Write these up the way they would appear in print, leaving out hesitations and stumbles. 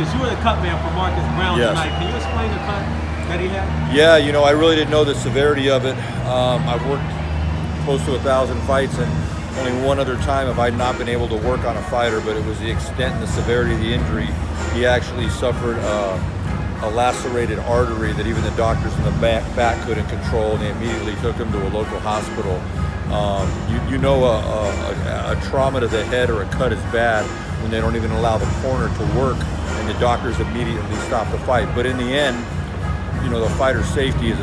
because you were the cut man for Marcus Brown Yes. tonight. Can you explain the cut that he had? Yeah, you know, I really didn't know the severity of it. I've worked close to 1,000 fights, and only one other time have I not been able to work on a fighter, but it was the extent and the severity of the injury. He actually suffered a lacerated artery that even the doctors in the back couldn't control, and they immediately took him to a local hospital. You know, a trauma to the head or a cut is bad when they don't even allow the corner to work, and the doctors immediately stop the fight. But in the end, you know, the fighter's safety is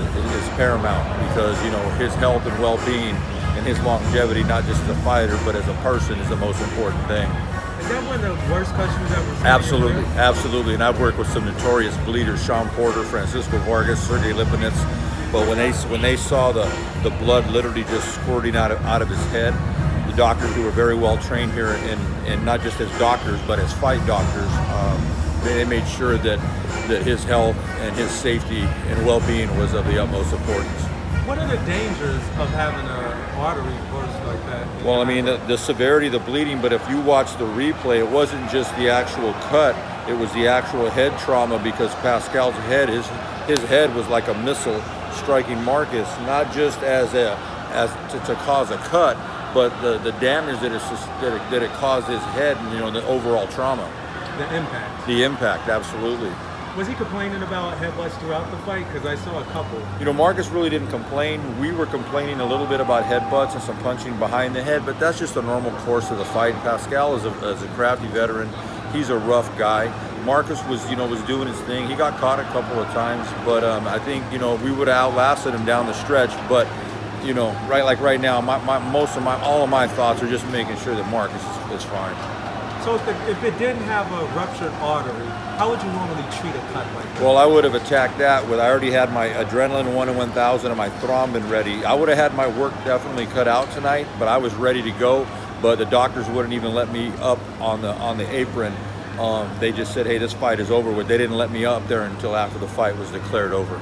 paramount, because, you know, his health and well-being and his longevity, not just as a fighter, but as a person, is the most important thing. Is that one of the worst cuts you've ever seen? Absolutely, absolutely. And I've worked with some notorious bleeders, Sean Porter, Francisco Vargas, Sergey Lipinets. But when they saw the blood literally just squirting out of his head, the doctors, who were very well trained here, and not just as doctors, but as fight doctors, they made sure that his health and his safety and well-being was of the utmost importance. What are the dangers of having an artery burst like that? Well, I mean, the severity, the bleeding, but if you watch the replay, it wasn't just the actual cut, it was the actual head trauma, because Pascal's head, his head was like a missile striking Marcus, not just as to cause a cut, but the damage that it caused his head, and, you know, the overall trauma. The impact. The impact, absolutely. Was he complaining about headbutts throughout the fight? Because I saw a couple. You know, Marcus really didn't complain. We were complaining a little bit about headbutts and some punching behind the head, but that's just a normal course of the fight. Pascal is a crafty veteran. He's a rough guy. Marcus was doing his thing. He got caught a couple of times, but I think, you know, we would have outlasted him down the stretch. But, you know, right now, all of my thoughts are just making sure that Marcus is fine. So if it didn't have a ruptured artery, how would you normally treat a cut like that? Well, I would have attacked that with, I already had my adrenaline 1 in 1,000 and my thrombin ready. I would have had my work definitely cut out tonight, but I was ready to go. But the doctors wouldn't even let me up on the apron. They just said, hey, this fight is over with. They didn't let me up there until after the fight was declared over.